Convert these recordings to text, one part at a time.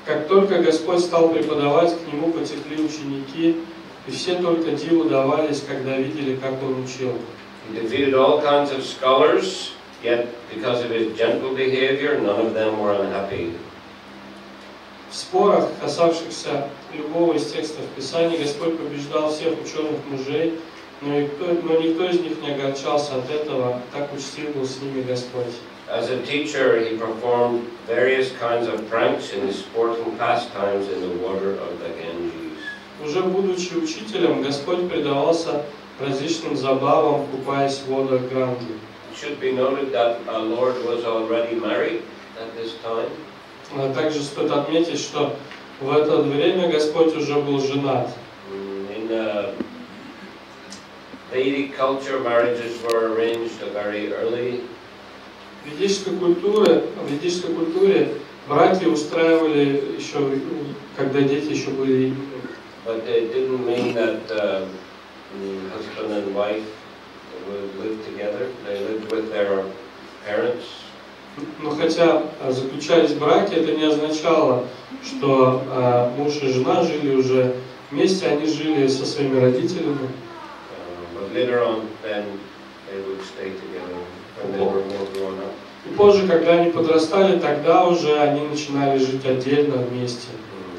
Как только Господь стал преподавать, к Нему потекли ученики, и все только диву давались, когда видели, как Он учил. He defeated all kinds of scholars, yet because of his gentle behavior, none of them were unhappy. В спорах, касавшихся любого из текстов Писания, Господь побеждал всех ученых мужей, но никто из них не огорчался от этого, так учтив был с ними Господь. As a teacher, he performed various kinds of pranks in his sporting pastimes in the water of the Ganges. Уже будучи учителем, Господь предавался различным забавам, купаясь в водах Ганги. It should be noted that our Lord was already married at this time. Также стоит отметить, что в это время Господь уже был женат. In Vedic culture, marriages were arranged very early. В ведической культуре браки устраивали еще, когда дети еще были. But it didn't mean that husband and wife would live together. They lived with their parents. Но хотя заключались браки, это не означало, что муж и жена жили уже вместе, они жили со своими родителями. But later on, then they would stay together when they were more grown up. И позже, когда они подрастали, тогда уже они начинали жить отдельно вместе,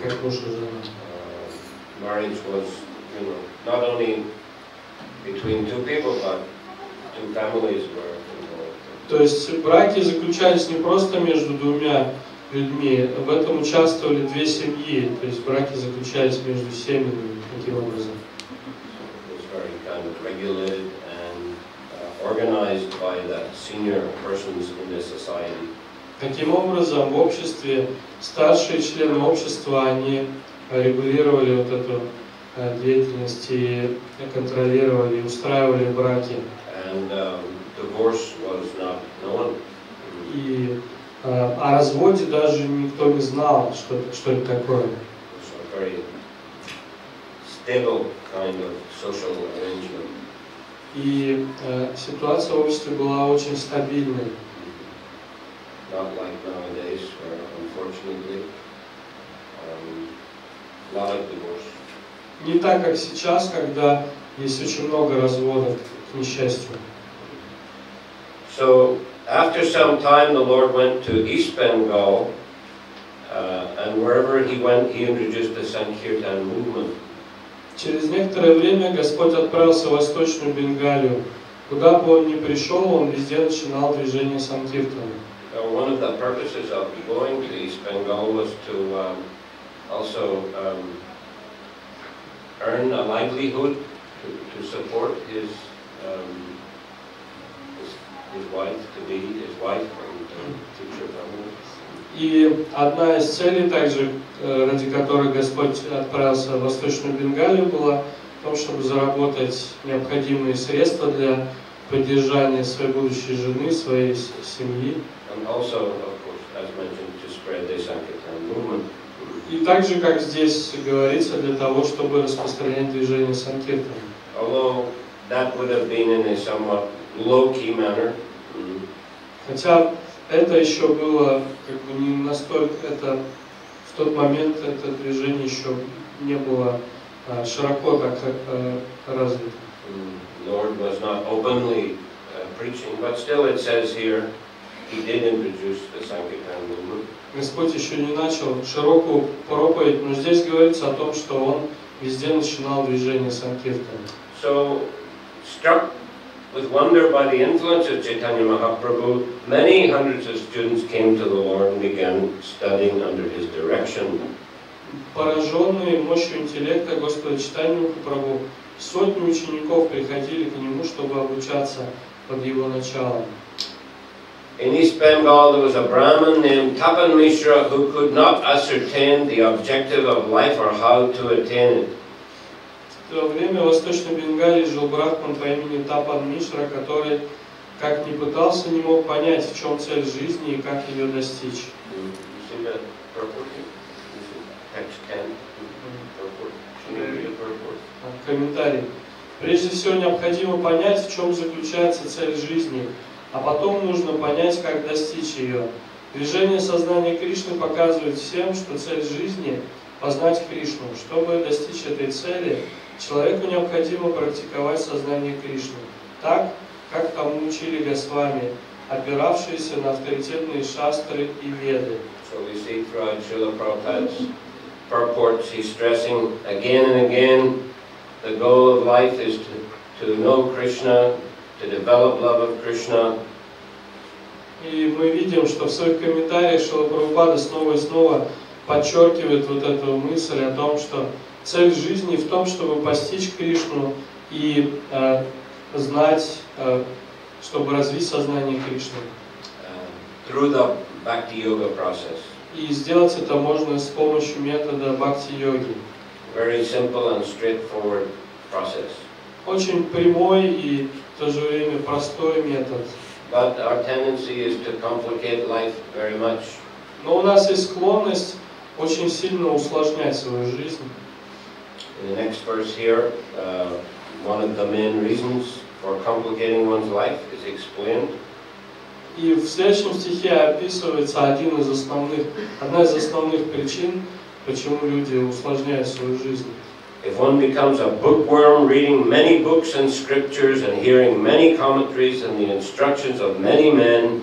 как муж и жена. Marriage was, not only between two people, but two families were involved. То есть браки заключались не просто между двумя людьми, в этом участвовали две семьи, то есть браки заключались между семьями таким образом. It was very kind of regulated and organized by the senior persons in the society. Таким образом, в обществе старшие члены общества, они регулировали вот эту деятельность и контролировали, и устраивали браки. And divorce was not known. И о разводе даже никто не знал, что это такое. It's a very stable kind of social arrangement. И ситуация в обществе была очень стабильной. Not like nowadays, where unfortunately a lot of divorce. Не так, как сейчас, когда есть очень много разводов, к несчастью. So after some time, the Lord went to East Bengal, and wherever he went, he introduced the Sankirtan movement. Через некоторое время Господь отправился в Восточную Бенгалию. Куда бы он ни пришел, он везде начинал движение Санкиртана. One of the purposes of going to East Bengal was to also earn a livelihood to support his wife, to be his wife and future family. И одна из целей также, ради которой Господь отправился в Восточную Бенгалию, была в том, чтобы заработать необходимые средства для поддержания своей будущей жены, своей семьи. And also, of course, as mentioned, to spread the Sankirtan movement. И также, как здесь говорится, для того, чтобы распространять движение Санкиртана. Although that would have been in a somewhat low-key manner. Хотя это еще было как бы не настолько, в тот момент это движение еще не было широко так развито. Lord was not openly preaching, but still it says here he did introduce the Sankirtan movement. Господь еще не начал широкую проповедь, но здесь говорится о том, что он везде начинал движение Санкиртана. So, struck with wonder by the influence of Chaitanya Mahaprabhu, many hundreds of students came to the Lord and began studying under his direction. Пораженные мощью интеллекта Господа Чайтаньи Махапрабху, сотни учеников приходили к нему, чтобы обучаться под его началом. In East Bengal there was a Brahmin named Tapan Mishra who could not ascertain the objective of life or how to attain it. В то время в Восточной Бенгалии жил брахман по имени Тапан Мишра, который, как ни пытался, не мог понять, в чем цель жизни и как ее достичь. Комментарий. Прежде всего необходимо понять, в чем заключается цель жизни, а потом нужно понять, как достичь ее. Движение сознания Кришны показывает всем, что цель жизни – познать Кришну. Чтобы достичь этой цели, человеку необходимо практиковать сознание Кришны, так, как тому учили Госвами, опиравшиеся на авторитетные шастры и веды. So we see throughout Srila Prabhupada's purports, he's stressing again and again the goal of life is to know Krishna, to develop love of Krishna. И мы видим, что в своих комментариях Шрила Прабхупада снова и снова подчеркивает вот эту мысль о том, что цель жизни в том, чтобы постичь Кришну и знать, чтобы развить сознание Кришны. Through the Bhakti Yoga process. И сделать это можно с помощью метода бхакти-йоги. Very simple and straightforward process. Очень прямой и в то же время простой метод. But our tendency is to complicate life very much. Но у нас есть склонность очень сильно усложнять свою жизнь. In the next verse here, one of the main reasons for complicating one's life is explained. И в следующем стихе описывается одна из основных причин, почему люди усложняют свою жизнь. If one becomes a bookworm, reading many books and scriptures and hearing many commentaries and the instructions of many men,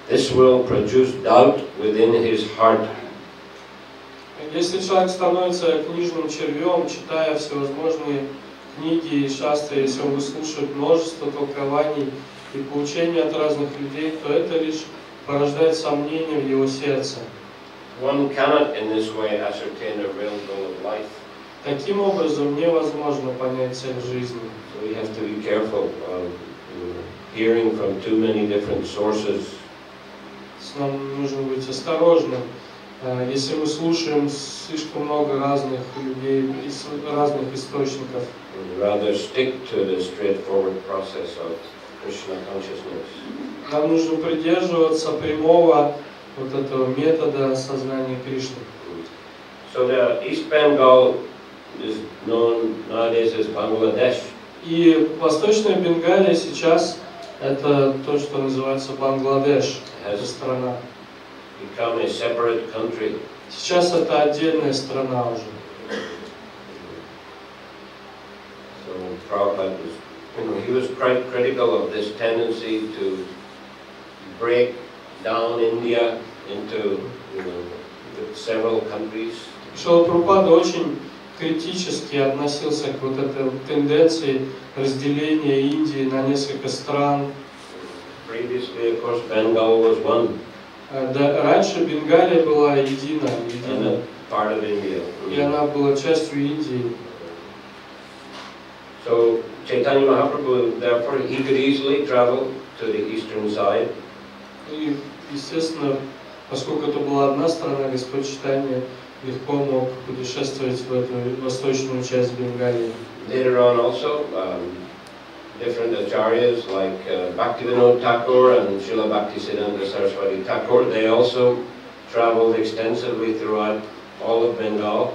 this will produce doubt within his heart. Если человек становится книжным червем, читая всевозможные книги и шастры, если он выслушивает множество толкований и поучений от разных людей, то это лишь порождает сомнения в его сердце. One cannot in this way ascertain a real goal of life. Таким образом невозможно понять цель жизни. So we have to be careful of hearing from too many different sources. Нам нужно быть осторожным. Если мы слушаем слишком много разных людей из разных источников. Rather stick to the straightforward process of Krishna consciousness. Нам нужно придерживаться прямого вот этого метода сознания Кришны. So the East Bengal is known nowadays as Bangladesh. И Восточная Бенгалия сейчас это то, что называется Бангладеш, это страна. Become a separate country. Сейчас это отдельная страна уже. So Prabhupada was, he was quite critical of this tendency to break down India into several countries. Шрила Прабхупада очень критически относился к вот этой тенденции разделения Индии на несколько стран. Previously, of course, Bengal was one. Да, раньше Бенгалия была единой, part of India. И она была частью Индии. So Chaitanya Mahaprabhu, therefore, he could easily travel to the eastern side. И, естественно, поскольку это была одна страна, Господь Чайтанья легко мог путешествовать в эту восточную часть Бенгалии. Later on also, different acharyas like Bhaktivinoda Thakur and Srila Bhaktisiddhanta Saraswati Thakur, they also traveled extensively throughout all of Bengal.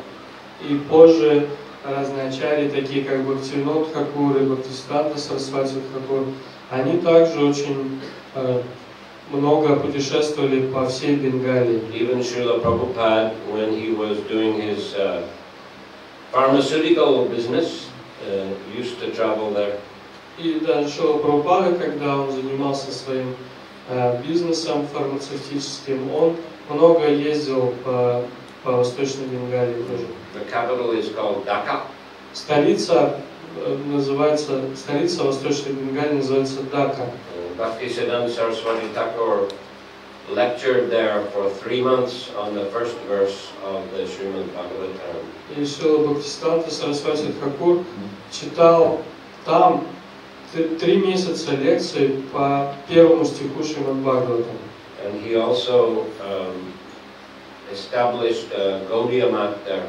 И позже разные ачарьи, такие как Бхактивинода Тхакур и Бхактисиддханта Сарасвати Тхакур, они также очень много путешествовали по всей Бенгалии. Even Srila Prabhupada, when he was doing his pharmaceutical business, used to travel there. И даже Шрила Прабхупада, когда он занимался своим бизнесом фармацевтическим, он много ездил по Восточной Бенгалии тоже. The capital is called Dhaka. Столица Восточной Бенгалии называется Дака. Bhaktisiddhanta Saraswati Thakur lectured there for 3 months on the first verse of the Srimad Bhagavatam. И Шрила Бхактисиддханта Сарасвати Тхакур читал там 3 месяца лекций по первому стиху Шримад Бхагаватам. And he also established Gaudiya Math there.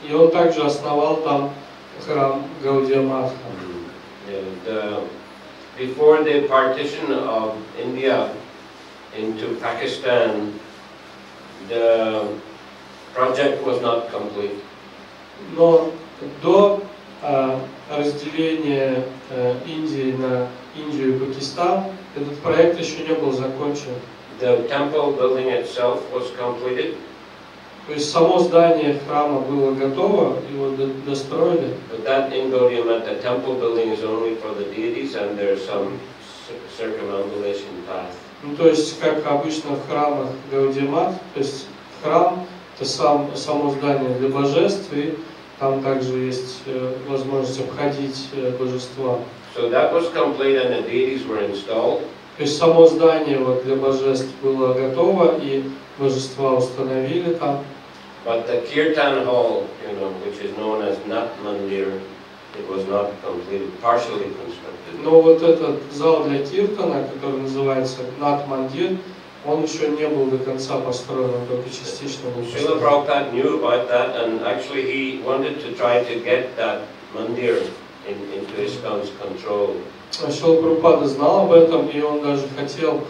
И он также основал там храм Гаудия Матха. And before the partition of India into Pakistan, the project was not complete. Но до разделения Индии на Индию и Пакистан этот проект еще не был закончен. The temple building itself was completed. То есть само здание храма было готово, его достроили. But that ingodium at the temple building is only for the deities, and there's some circumambulation path. Ну, то есть, как обычно в храмах Гаудиамат, то есть храм – это само здание для божеств, и там также есть возможность обходить божества. So that was complete, and the deities were installed. То есть само здание вот для божеств было готово, и божества установили там. But the kirtan hall, which is known as Nat Mandir, it was not completed, partially constructed. Но вот этот зал для киртана, который называется Нат Мандир, он еще не был до конца построен, он только частично был построен. Шрила Prabhupada knew about that, and actually he wanted to try to get that mandir into ISKCON's control. Шрила Прабхупада знал об этом, и он даже хотел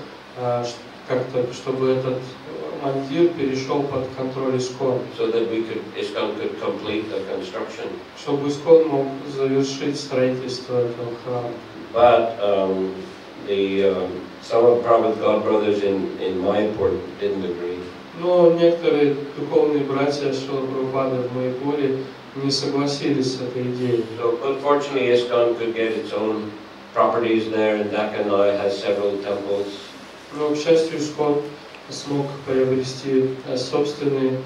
как-то, чтобы этот мандир перешел под контроль ISKCON. So that ISKCON could complete the construction. Чтобы ISKCON мог завершить строительство этого храма. But some of Prabhupada's god brothers in Mayapur didn't agree. Но некоторые духовные братья Шрилы Прабхупады в Майяпуре не согласились с этой идеей. So unfortunately ISKCON could get its own properties there, and Dhaka now has several temples. Но, к счастью, ISKCON смог приобрести собственные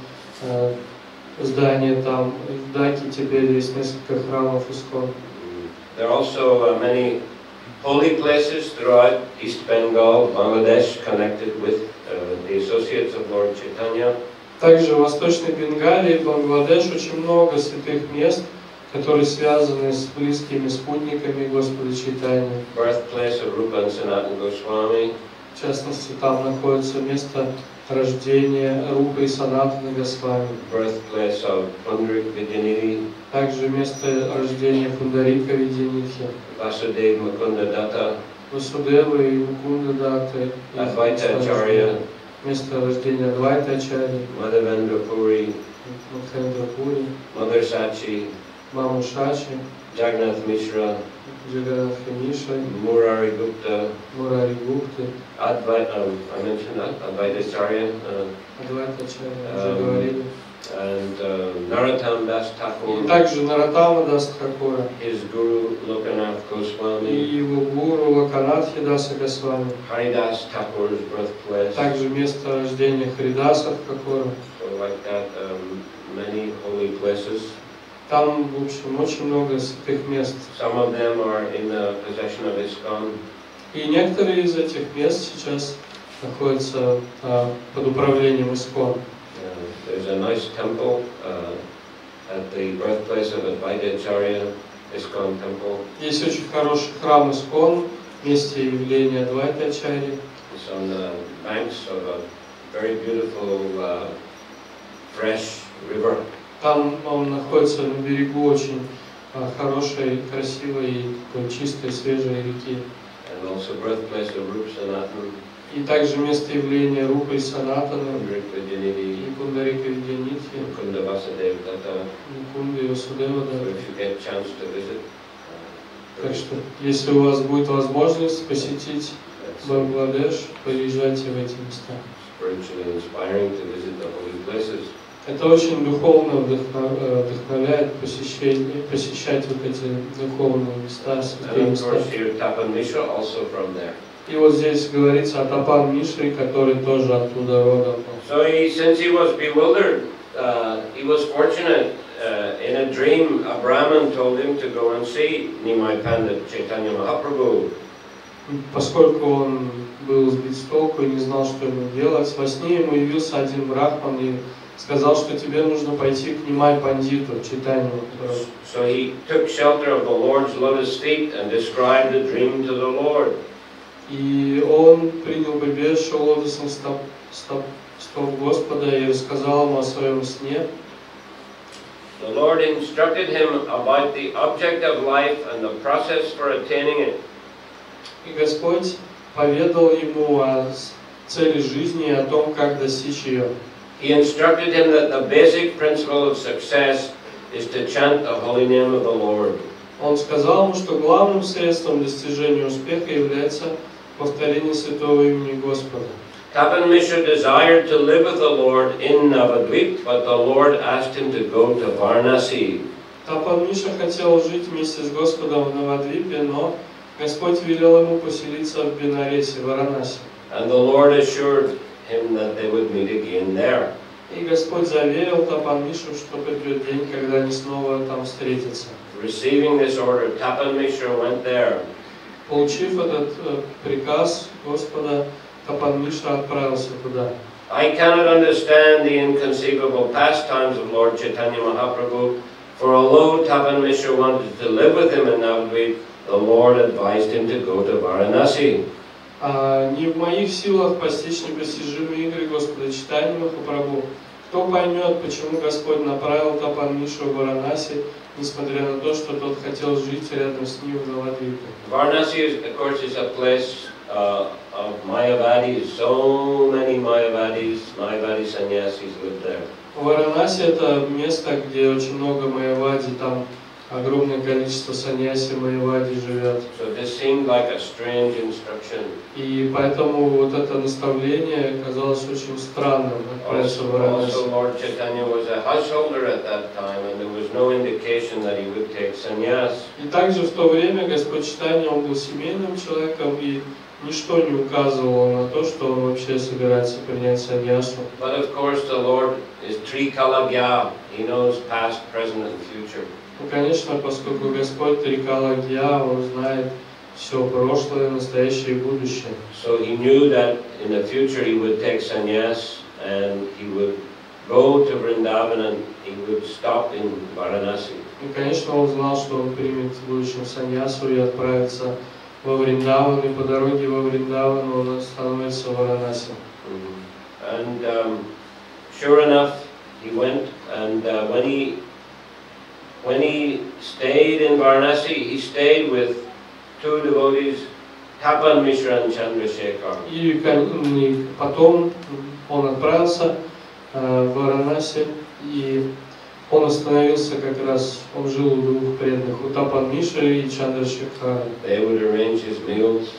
здания там. В Даке теперь есть несколько храмов ISKCON. There are also many holy places throughout East Bengal, Bangladesh, connected with the associates of Lord Chaitanya. Также в Восточной Бенгалии и Бангладеш очень много святых мест, которые связаны с близкими спутниками Господа Чайтаньи. Birthplace of Rupa and Sanatana Goswami. В частности, там находится место рождения Рупы и Санатаны Госвами. Birthplace of Pundarik Vidyanidhi. Также место рождения Пундарика Видянитхи. Vasudeva Mukunda Datta. Васудева и Мукунда Датты. Advaita Acharya. Место рождения Адвайта Ачарьи. Madhavendra Puri. Мадхавендра Пури. Mother Sachi. Маму Шачи. Jagannath Mishra. Джаганатха Мишра. Murari Gupta. Мурари Гупты. Advaita, I mentioned that, Advaita Acharya. Адвайта Ачарьи, уже говорили. And Narottam Das Thakur. И также Нароттама Дас Тхакура. His guru Lokanath И Goswami. его гуру Локанатхи Даса Госвами. Haridas Thakur's birthplace. Также место рождения Харидаса Тхакура. So like that, many holy places. Там, в общем, очень много святых мест. Some of them are in the possession of ISKCON. И некоторые из этих мест сейчас находятся под управлением ISKCON. There's a nice temple at the birthplace of Advaita Acharya, ISKCON temple. Есть очень хороший храм ISKCON, месте явления Адвайта Ачарьи. It's on the banks of a very beautiful, fresh river. Там он находится на берегу очень хорошей, красивой, такой чистой, свежей реки. And also birthplace of Rupa Sanatana. И также место явления Рупы и Санатаны, Pundarik Vidyanidhi. и Пундарика Видянитхи, Mukunda Vasudeva Datta. Мукунда и Васудева. So if you get a chance to visit. Так что, если у вас будет возможность посетить Бангладеш, поезжайте в эти места. Spiritually inspiring to visit the holy places. Это очень духовно вдохновляет посещать вот эти духовные места, святые And of места. course here Tapan Mishra also from there. И вот здесь говорится о Тапан Мишре, который тоже оттуда родом. So since he was bewildered, he was fortunate. In a dream, a Brahmin told him to go and see Nimai Pandit Chaitanya Mahaprabhu. Поскольку он был сбит с толку и не знал, что ему делать, во сне ему явился один брахман и сказал, что тебе нужно пойти к Нимай Пандиту, Чайтанью. So he took shelter of the Lord's lotus feet and described the dream to the Lord. И он принял прибежище у лотосных стоп Господа и рассказал ему о своем сне. The Lord instructed him about the object of life and the process for attaining it. И Господь поведал ему о цели жизни и о том, как достичь ее. He instructed him that the basic principle of success is to chant the holy name of the Lord. Он сказал ему, что главным средством достижения успеха является повторение святого имени Господа. Tapan Mishra desired to live with the Lord in Navadvip, but the Lord asked him to go to Varanasi. Тапан Миша хотел жить вместе с Господом в Навадвипе, но Господь велел ему поселиться в Бенаресе, Варанаси. And the Lord assured him that they would meet again there. И Господь заверил Тапан Мишу, что придет день, когда они снова там встретятся. Receiving this order, Tapan Mishra went there. Получив этот приказ Господа, Тапан Миша отправился туда. I cannot understand the inconceivable pastimes of Lord Chaitanya Mahaprabhu, for although Tapan Mishra wanted to live with him in Navadvip, the Lord advised him to go to Varanasi. Не в моих силах постичь непостижимые игры Господа Чайтаньи Махапрабху. Кто поймет, почему Господь направил Тапан Мишу в Варанаси, несмотря на то, что тот хотел жить рядом с ним в Навадвипе. Varanasi, of course, is a place of Mayavadis. So many Mayavadi sannyasis live there. Варанаси это место, где очень много Майявади, там огромное количество саньяси Майявади живет. So this seemed like a strange instruction. И поэтому вот это наставление казалось очень странным отправиться в Варанаси. Also, Lord Chaitanya was a householder at that time, and there was no indication that he would take sannyas. И также в то время Господь Чайтанья, он был семейным человеком, и ничто не указывало на то, что он вообще собирается принять саньясу. But of course, the Lord is Trikalagya. He knows past, present, and future. Ну, конечно, поскольку Господь Трикалагья, он знает все прошлое, настоящее и будущее. So he knew that in the future he would take sannyas and he would go to Vrindavan and he would stop in Varanasi. И, конечно, он знал, что он примет в будущем саньясу и отправится во Вриндаван, и по дороге во Вриндаван он остановится в Варанаси. And sure enough, he went, and when he stayed in Varanasi, he stayed with two devotees, Tapan Mishra and Chandrasekhar. И потом он отправился в Варанаси, и он остановился как раз, он жил у двух преданных, у Тапан Миши и Чандрашекхара. They would arrange his meals.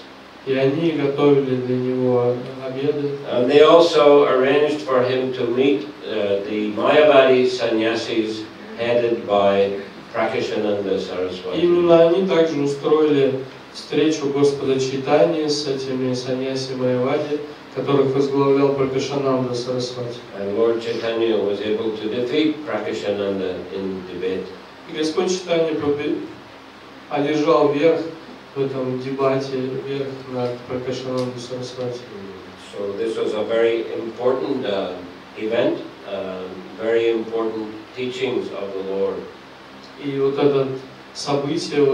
И они готовили для него обеды. And they also arranged for him to meet the Mayavadi sannyasis headed by Prakashananda Saraswati. Именно они также устроили встречу Господа Чайтаньи с этими саньяси Майявади, которых возглавлял Пракашананда Сарасвати. And Lord Chaitanya was able to defeat Prakashananda in debate. И Господь Чайтанья одержал верх в этом дебате, верх над Пракашанандой Сарасвати. So this was a very important event, very important teachings of the Lord. И вот это событие,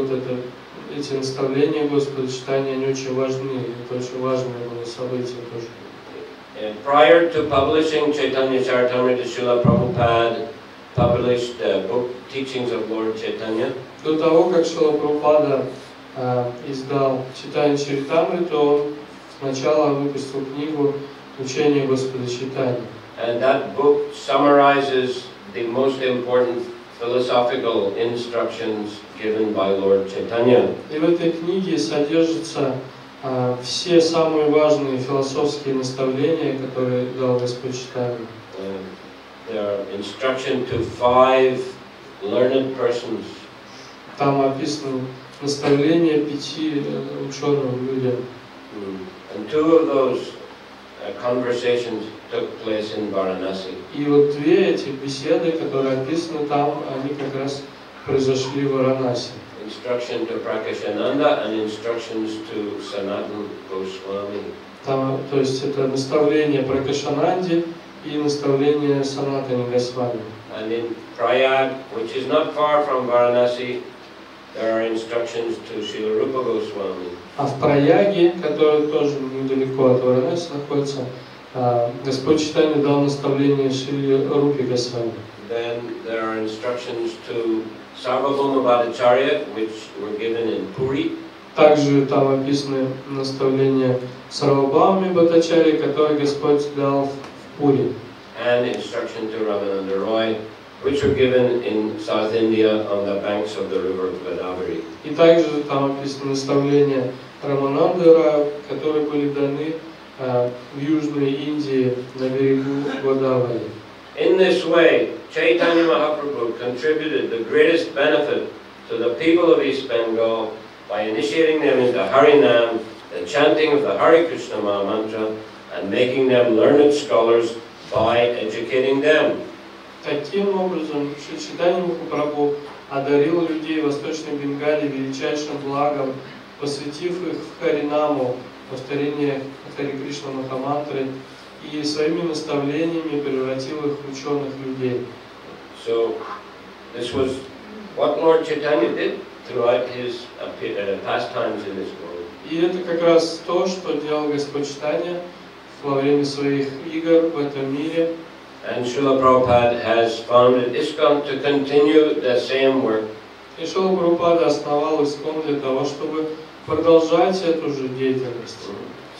эти наставления Господа Чайтаньи, они очень важны, это очень важное было событие тоже. And prior to publishing Chaitanya Charitamrita, Srila Prabhupada published book Teachings of Lord Chaitanya. До того, как Шрила Прабхупада издал Чайтанья Чаритамриту, он сначала выпустил книгу «Учение Господа Чайтаньи». And that book summarizes the most important philosophical instructions given by Lord Chaitanya. И в этой книге содержатся все самые важные философские наставления, которые дал Господь Чайтанья. There are instruction to 5 learned persons. Там описаны наставления 5 ученым людям. And 2 of those conversations took place in Varanasi. И вот 2 этих беседы, которые описаны там, они как раз произошли в Варанаси. Instruction to Prakashananda and instructions to Sanatana Goswami. Там, то есть это наставление Пракашананде и наставление Санатане Госвами. And in Prayag, which is not far from Varanasi, there are instructions to Srila Rupa Goswami. А в Праяге, который тоже недалеко от Варанаси находится, Господь Чайтанья дал наставление Шриле Рупе Госвами. Then there are instructions to Sarvabhauma Bhattacharya, which were given in Puri. Также там описаны наставления Сарвабхауме Бхаттачарьи, которые Господь дал в Пури. And instruction to Ramananda Roy, which were given in South India on the banks of the river Godavari. И также там описаны наставления Рамананды Рая, которые были даны в Южной Индии на берегу Годавари. In this way, Chaitanya Mahaprabhu contributed the greatest benefit to the people of East Bengal by initiating them into Harinam, the chanting of the Hare Krishna mantra, and making them learned scholars by educating them. Таким образом, Чайтанья Махапрабху одарил людей Восточной Бенгалии величайшим благом, посвятив их в Харинаму, повторение Харе Кришна Махамантры, и своими наставлениями превратил их в ученых людей. So, this was what Lord Chaitanya did throughout his pastimes in this world. И это как раз то, что делал Господь Чайтанья во время своих игр в этом мире. And Шрила Prabhupada has founded ISKCON to continue the same work. И Шрила Прабхупада основал ISKCON для того, чтобы продолжать эту же деятельность.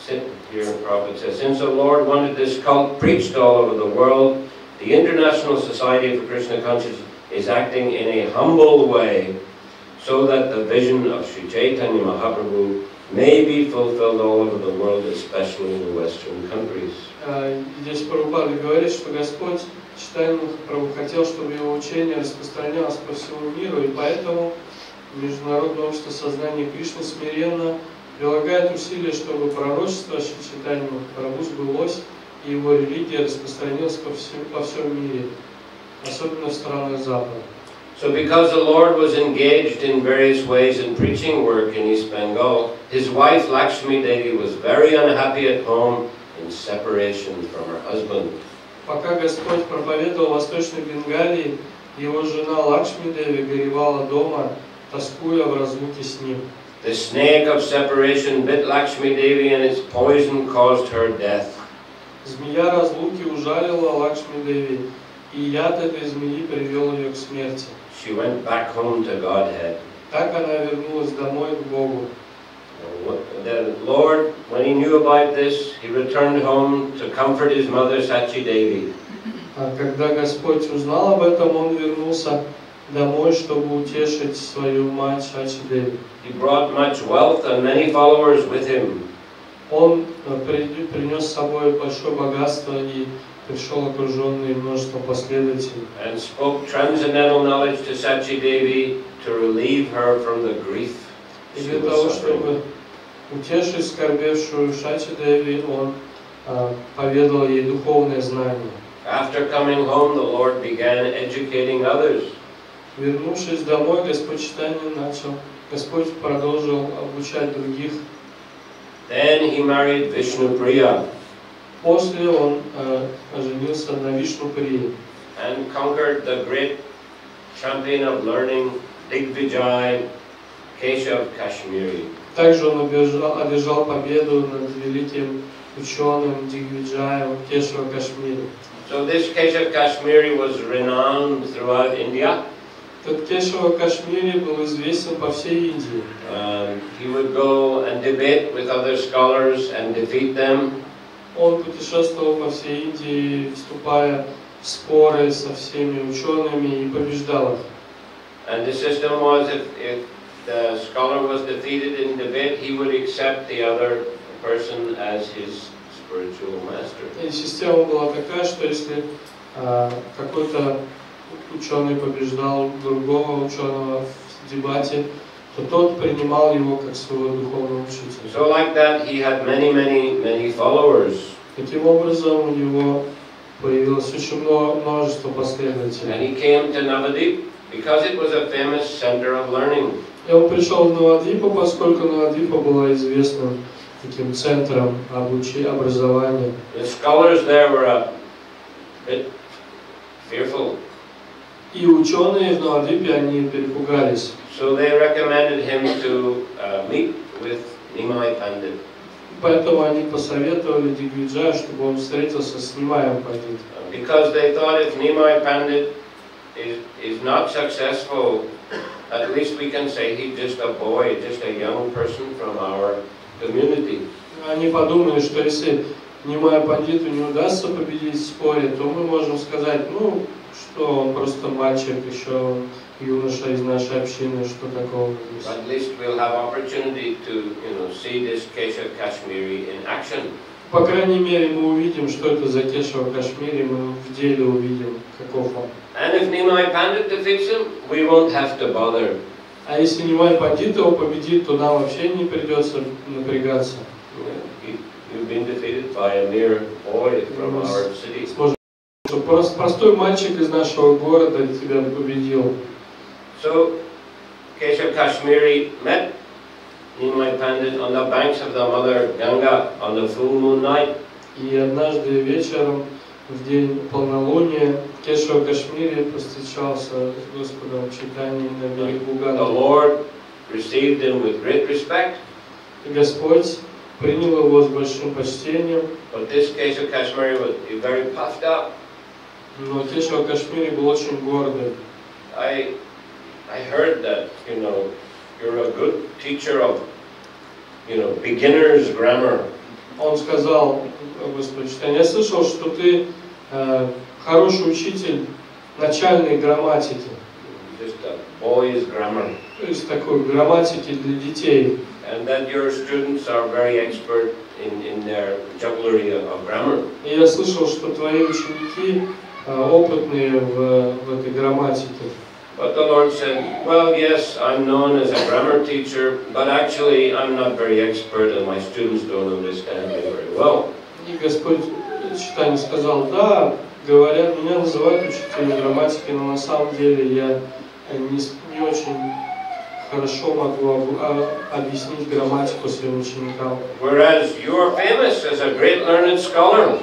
Here Prabhupada says, since the Lord wanted this cult preached all over the world, the International Society for Krishna Consciousness is acting in a humble way, so that the vision of Sri Chaitanya Mahaprabhu may be fulfilled all over the world, especially in the Western countries. Здесь Прабхупада говорит, что Господь Чайтанья Махапрабху хотел, чтобы его учение распространялось по всему миру, и поэтому Международное общество сознания Кришны смиренно прилагает усилия, чтобы пророчество Шри Чайтаньи Махапрабху сбылось, и его религия распространилась по всем мире, особенно в странах Запада. So because the Lord was engaged in various ways in preaching work in East Bengal, his wife Lakshmi Devi was very unhappy at home in separation from her husband. Пока Господь проповедовал в Восточной Бенгалии, его жена Лакшми Деви горевала дома, тоскуя в разлуке с ним. The snake of separation bit Lakshmi Devi and its poison caused her death. Змея разлуки ужалила Лакшми Деви, и яд этой змеи привел ее к смерти. She went back home to Godhead. Так она вернулась домой к Богу. The Lord, when he knew about this, he returned home to comfort his mother Sachi Devi. Когда Господь узнал об этом, он вернулся домой, чтобы утешить свою мать Сачи Деви. He brought much wealth and many followers with him. Он принес с собой большое богатство и пришел окруженный множеством последователей. And spoke transcendental knowledge to Sachi Devi to relieve her from the grief. И для того, чтобы утешить скорбевшую Сачи Деви, он поведал ей духовное знание. After coming home, the Lord began educating others. Вернувшись домой, Господь продолжил обучать других. Then he married Vishnu Priya. После он женился на Вишну-прии. And conquered the great champion of learning, Digvijay Keshav Kashmiri. Также он одержал победу над великим ученым Дигвиджаем Кешава Кашмири. So this Keshav Kashmiri was renowned throughout India. Этот Кешава Кашмири был известен по всей Индии. He would go and debate with other scholars and defeat them. Он путешествовал по всей Индии, вступая в споры со всеми учеными и побеждал их. And the system was, if the scholar was defeated in debate, he would accept the other person as his spiritual master. И система была такая, что если какой-то ученый побеждал другого ученого в дебате, то тот принимал его как своего духовного учителя. So like that, he had many followers. Таким образом, у него появилось очень множество последователей. And he came to Navadip because it was a famous center of learning. И он пришел в Навадвипу, поскольку Навадвипа была известным таким центром образования. The scholars there were a bit fearful. И ученые в Навадвипе, они перепугались. So they recommended him to meet with Nimai Pandit. Поэтому они посоветовали Дигвиджаю, чтобы он встретился с Нимаем Пандитом. Because they thought if Nimai Pandit is not successful, at least we can say he's just a boy, just a young person from our community. Они подумали, что если Нимай Пандиту не удастся победить в споре, то мы можем сказать, что он просто мальчик, еще юноша из нашей общины, что такого. At least we'll have opportunity to, see this Keshav Kashmiri in action. по крайней мере, мы увидим, что это за Кешава Кашмири, мы в деле увидим, каков он. And if Nimai Pandit defeats him, we won't have to bother. А если Нимай Пандит его победит, то нам вообще не придется напрягаться. You've been defeated by a mere boy from our city. Простой мальчик из нашего города тебя победил. So, Keshav Kashmiri met Nimai Pandit on the banks of the Mother Ganga on the full moon night. И однажды вечером, в день полнолуния, Кешава Кашмири повстречался с Господом Чайтаньей на берегу Ганги. The Lord received him with great respect. И Господь принял его с большим почтением. But this Keshav Kashmiri was very puffed up. Но Кешава Кашмири был очень гордый. I heard that, you're a good teacher of, beginner's grammar. Он сказал, Господи, я слышал, что ты хороший учитель начальной грамматики. Just a boy's grammar. То есть такой грамматики для детей. And that your students are very expert in their jugglery of grammar. И я слышал, что твои ученики опытные в этой грамматике. But the Lord said, well, yes, I'm known as a grammar teacher, but actually I'm not very expert and my students don't understand me very well. И Господь Чайтанья сказал, да, говорят, меня называют учителем грамматики, но на самом деле я не очень хорошо могу объяснить грамматику своим ученикам. Whereas you are famous as a great learned scholar.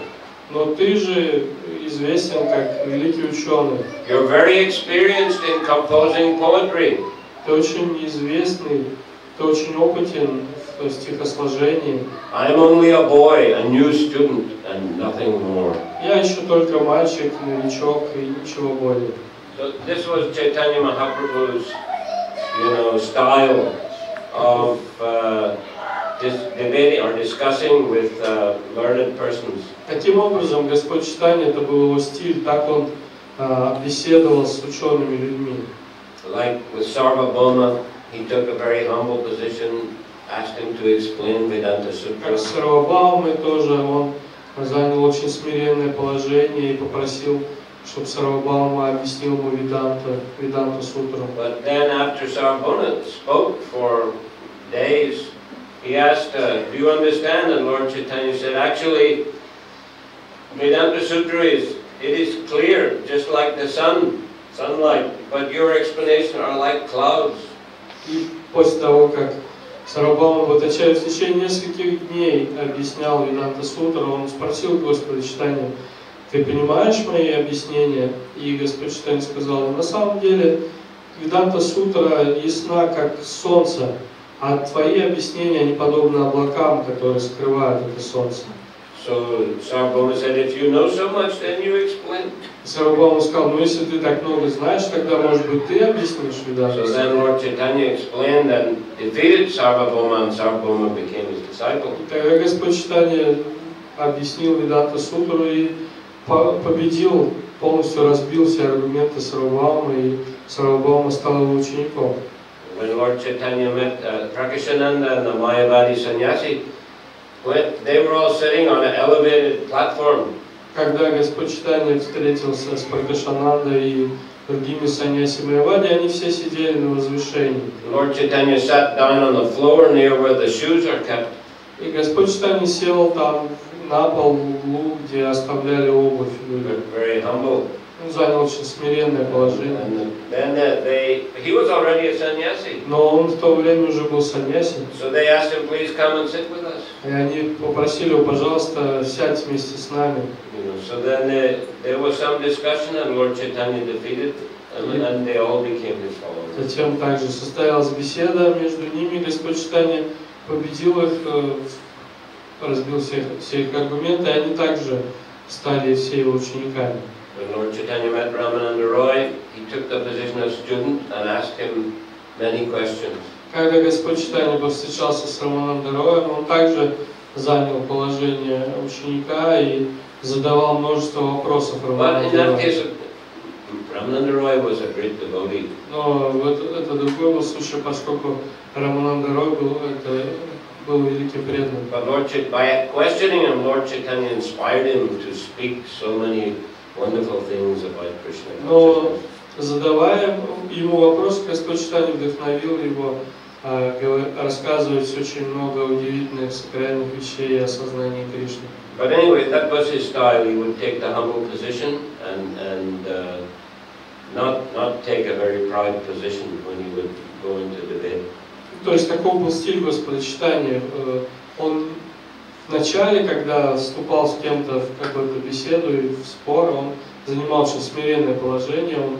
Но ты же известен как великий ученый. You're very experienced in composing poetry. Ты очень известный, ты очень опытен в стихосложении. I'm only a boy, a new student, and nothing more. Я еще только мальчик, новичок и ничего более. So this was Chaitanya Mahaprabhu's, style of debating or discussing with learned persons. Таким образом, Господь Чайтанья, это был его стиль, так он беседовал с учеными людьми. Like with Sarvabhauma, he took a very humble position, asked him to explain Vedanta Sutra. Как с Сарвабхаумой тоже он занял очень смиренное положение и попросил, чтобы Сарвабхаума объяснил ему Веданту Сутру. But then after Sarvabhauma spoke for days, he asked, do you understand? And Lord Chaitanya said, actually, Vedanta Sutra it is clear, just like the sunlight, but your explanation are like clouds. И после того, как Сарвабхаума Бхаттачарья в течение нескольких дней объяснял Веданта Сутру, он спросил Господа Чайтаньи, ты понимаешь мои объяснения? И Господь Чайтанья сказал, на самом деле Веданта Сутра ясна, как солнце, а твои объяснения, они подобны облакам, которые скрывают это солнце. So Sarvabhauma said, if you know so much, then you explain. Сарвабхаума сказал, ну если ты так много знаешь, тогда, может быть, ты объяснишь Веданту. So then Lord Chaitanya explained and defeated Sarvabhauma, and Sarvabhauma became his disciple. Тогда Господь Чайтанья объяснил Веданту Сутру и победил, полностью разбил все аргументы Сарвабхаумы, и Сарвабхаума стал его учеником. When Lord Chaitanya met Prakashananda and the Mayavadi sannyasi, they were all sitting on an elevated platform. Когда Господь Чайтанья встретился с Пракашанандой и другими саньяси Майявади, они все сидели на возвышении. Lord Chaitanya sat down on the floor near where the shoes are kept. И Господь Чайтанья сел там на пол в углу, где оставляли обувь. Very humble. Он занял очень смиренное положение. And then he was already a sannyasi. Но он в то время уже был саньяси. So they asked him, please come and sit with us. И они попросили его, пожалуйста, сядь вместе с нами. So then there was some discussion, and Lord Chaitanya defeated them, and they all became his followers. Затем также состоялась беседа между ними, Господь Чайтанья победил их, разбил все их аргументы, и они также стали все его учениками. When Lord Chaitanya met Ramananda Roy, he took the position of student and asked him many questions. Когда Господь Чайтанья повстречался с Раманандой Роем, он также занял положение ученика и задавал множество вопросов Рамананде Рою. Ramananda Roy was a great devotee. Но это другой был случай, поскольку Рамананда Рой был был великим преданным. But by questioning him, Lord Chaitanya inspired him to speak so many wonderful things about Krishna Но consciousness. задавая ему вопрос, Господь Чайтанья вдохновил его рассказывать очень много удивительных сакральных вещей о сознании Кришны. But anyway, that was his style. He would take the humble position and not take a very proud position when he would go into debate. То есть таков был стиль Господа Чайтаньи. Он вначале, когда вступал с кем-то в какую-то беседу и в спор, он занимал очень смиренное положение, он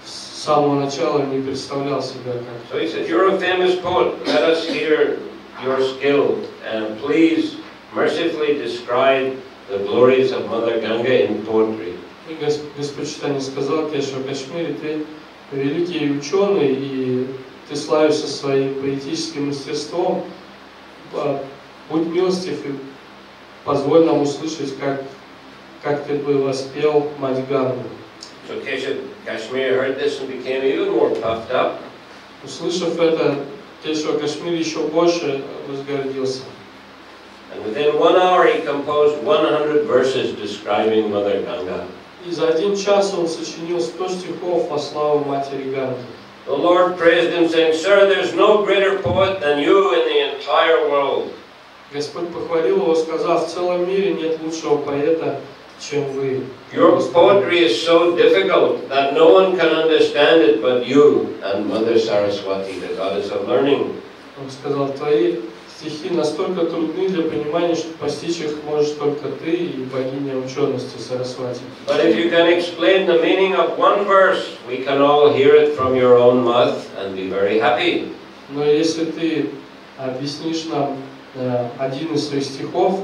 с самого начала не представлял себя как. So he said, "You're a famous poet. Let us hear your skill, and please mercifully describe the glories of Mother Ganga in poetry." И Господь Чайтанья сказал Кешава Кашмире: ты великий ученый, и ты славишься своим поэтическим мастерством. Будь милостив и позволь нам услышать, как ты бы воспел мать Гангу. So Kashmir heard this and became even more puffed up. Услышав это, Кешава Кашмир еще больше возгордился. And within 1 hour he composed 100 verses describing Mother Ganga. И за 1 час он сочинил 100 стихов во славу матери Ганги. The Lord praised him, saying, "Sir, there's no greater poet than you in the entire world." Господь похвалил его, сказав: в целом мире нет лучшего поэта, чем вы. Your poetry is so difficult that no one can understand it but you and Mother Saraswati, the goddess of learning. Он сказал: твои стихи настолько трудны для понимания, что постичь их можешь только ты и богиня учености Сарасвати. But if you can explain the meaning of one verse, we can all hear it from your own mouth and be very happy. Но если ты объяснишь нам один из своих стихов,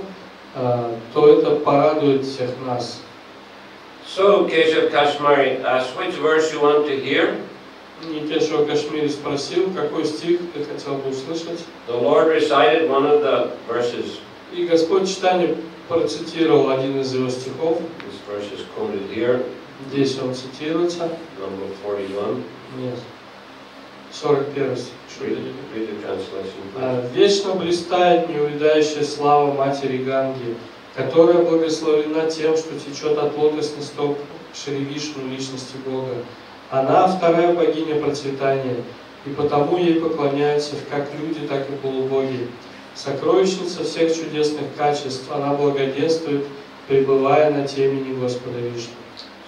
то это порадует всех нас. So Keshav Kashmiri asked, which verse you want to hear? И Кешава Кашмири спросил, какой стих ты хотел бы услышать. The Lord recited one of the verses. И Господь Чайтанья процитировал один из его стихов. This verse is quoted here. Здесь он цитируется. Number 41. Нет. 41 стих. Read the translation. Вечно блистает неувядающая слава матери Ганги, которая благословлена тем, что течет от лотосных стоп Шри Вишну, личности Бога. Она вторая богиня процветания, и потому ей поклоняются как люди, так и полубоги. Сокровищница всех чудесных качеств, она благоденствует, пребывая на темени Господа Вишну.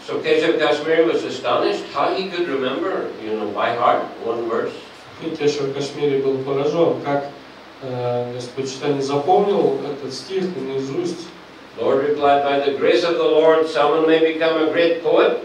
So Keshav Kashmiri was astonished how he could remember, by heart one verse. И Кешава Кашмири был поражен, как Господь Чайтанья запомнил этот стих наизусть. Lord replied, by the grace of the Lord, someone may become a great poet,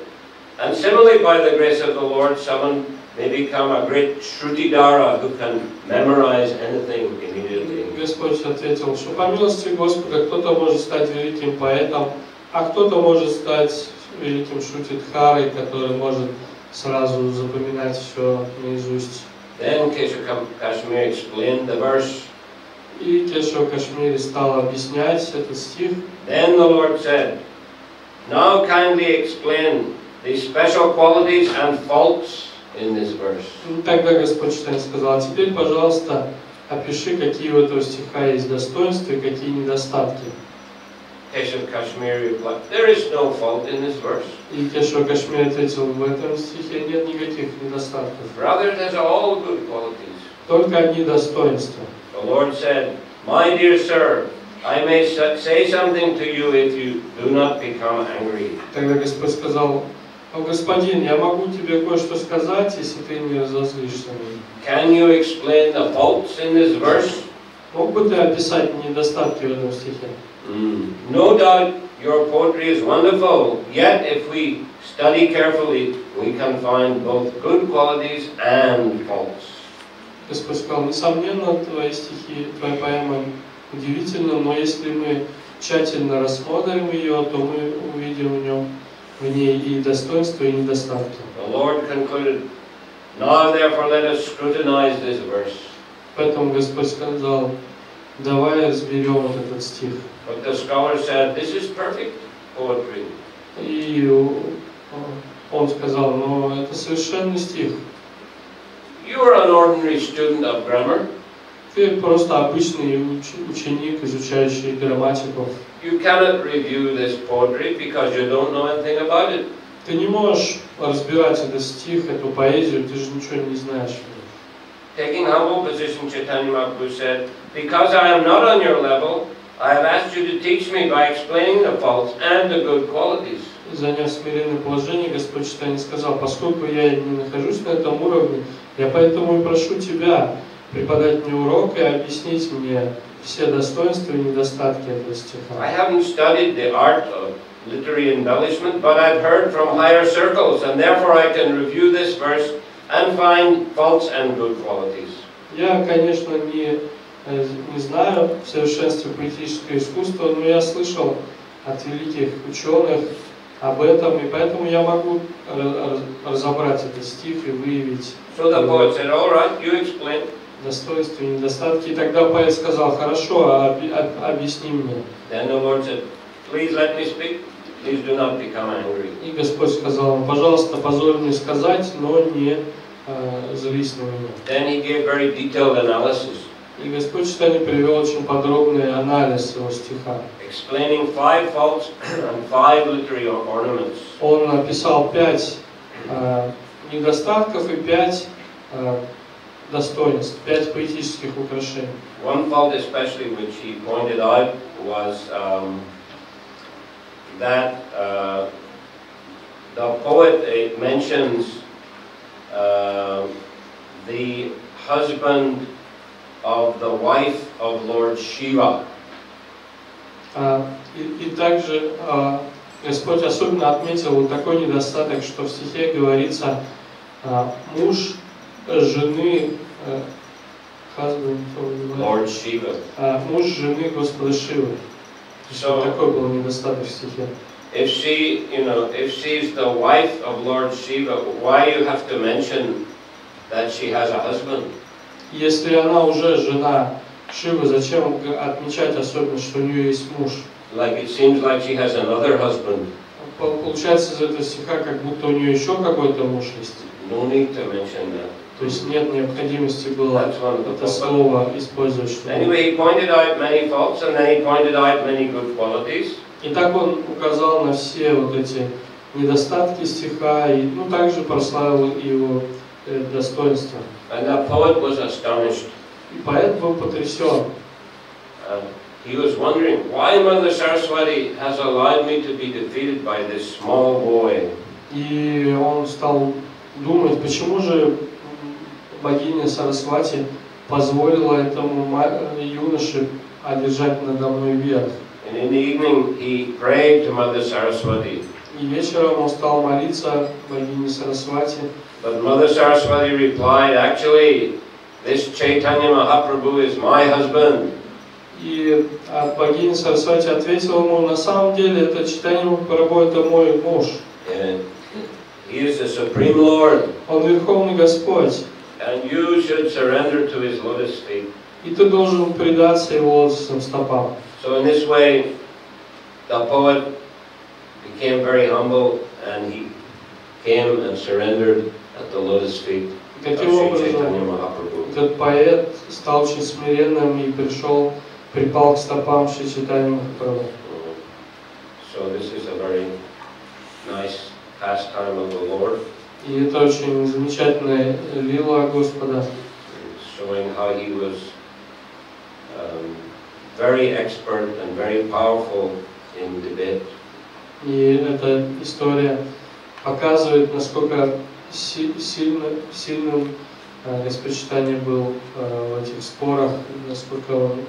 and similarly, by the grace of the Lord, someone may become a great Shrutidara who can memorize anything immediately. Господь ответил, что по милости Господа кто-то может стать великим поэтом, а кто-то может стать великим Шрутидхарой, который может сразу запоминать все наизусть. Then Keshav Kashmiri explained the verse. И Кешава Кашмири стал объяснять этот стих. Then the Lord said, now kindly explain the special qualities and faults in this verse. Тогда Господь Чайтанья сказал: теперь, пожалуйста, опиши, какие у этого стиха есть достоинства и какие недостатки. Keshav Kashmiri replied, there is no fault in this verse. И Кешава Кашмири ответил: в этом стихе нет никаких недостатков. Rather, it has all good qualities. Только одни достоинства. The Lord said, my dear sir, I may say something to you if you do not become angry. Тогда Господь сказал: о, господин, я могу тебе кое-что сказать, если ты не разозлишься. Can you explain the faults in this verse? Мог бы ты описать недостатки в этом стихе? No doubt your poetry is wonderful, yet if we study carefully, we can find both good qualities and faults. Господь сказал: несомненно, твои стихи, твоя поэма удивительна, но если мы тщательно рассмотрим ее, то мы увидим в ней и достоинства, и недостатки. The Lord concluded, now therefore let us scrutinize this verse. Поэтому Господь сказал: давай разберем вот этот стих. But the scholar said, this is perfect poetry. И он сказал: но это совершенный стих. You are an ordinary student of grammar. Ты просто обычный ученик, изучающий грамматику. You cannot review this poetry because you don't know anything about it. Ты не можешь разбирать этот стих, эту поэзию, ты же ничего не знаешь. Taking humble position, Chaitanya Mahaprabhu said, because I am not on your level, I have asked you to teach me by explaining the faults and the good qualities. Заняв смиренное положение, Господь Чайтанья сказал, поскольку я не нахожусь на этом уровне, я поэтому и прошу тебя преподать мне урок и объяснить мне все достоинства и недостатки этого стиха. I haven't studied the art of literary embellishment, but I've heard from higher circles, and therefore I can review this verse and find faults and good qualities. Я, конечно, не знаю в совершенстве поэтическое искусство, но я слышал от великих ученых об этом, и поэтому я могу разобрать этот стих и выявить достоинства и недостатки. И тогда поэт сказал, хорошо, объясни мне. И Господь сказал, пожалуйста, позволь мне сказать, но не злись на меня. И Господь Чайтанья привел очень подробный анализ его стиха. Он описал 5 недостатков и 5 достоинств, 5 поэтических украшений. One fault especially which he pointed out was that the poet mentions the husband of the wife of Lord Shiva. И также Господь особенно отметил вот такой недостаток, что в стихе говорится муж жены Lord Shiva. Муж жены Господа Шивы. So, такой был недостаток в стихе. If she's the wife of Lord Shiva, why you have to mention that she has a husband? Если она уже жена Шивы, зачем отмечать особенно, что у нее есть муж? Like it seems like she has another husband. Получается из этого стиха, как будто у нее еще какой-то муж есть. No need to mention that. То есть нет необходимости было это слово использовать. Anyway, he pointed out many faults and then he pointed out many good qualities. И так он указал на все вот эти недостатки стиха и также прославил его достоинства. And the poet was astonished. И поэт был потрясен. He was wondering why Mother Saraswati has allowed me to be defeated by this small boy. И он стал думать, почему же богиня Сарасвати позволила этому юноше одержать надо мной верх. And in the evening he prayed to Mother Saraswati. И вечером он стал молиться богине Сарасвати. But Mother Saraswati replied, actually, this Chaitanya Mahaprabhu is my husband. И богиня Сарасвати ответила ему, на самом деле это Чайтанья Махапрабху, это мой муж. He is the Supreme Lord. Он Верховный Господь. And you should surrender to His lotus feet. И ты должен предаться его лотосным стопам. So in this way, the poet became very humble and he came and surrendered at the lotus feet of Sri Chaitanya Mahaprabhu. Этот поэт стал очень смиренным и припал к стопам Шри Чайтаньи Махапрабху. So this is a very nice pastime of the Lord. И это очень замечательная лила Господа. Showing how he was very expert and very powerful in debate. И эта история показывает, насколько сильным Господь Чайтанья был в этих спорах, насколько он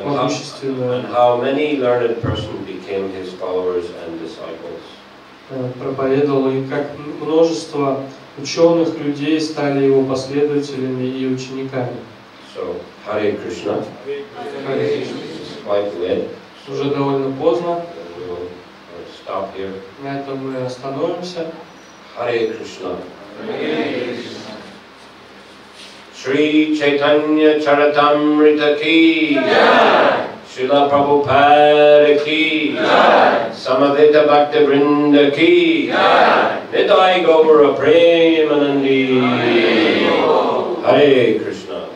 могущественный. And how many learned persons became his followers and disciples. Проповедовал, и как множество ученых людей стали его последователями и учениками. So, Харе Кришна. It's quite late. Уже довольно поздно. We'll stop here. На этом мы остановимся. Харе Кришна. Shri Chaitanya Charitamrita ki. Srila Prabhupada ki. Samaveta Bhakti Vrinda ki. Nidai Gaura Premanandi. Hare Krishna.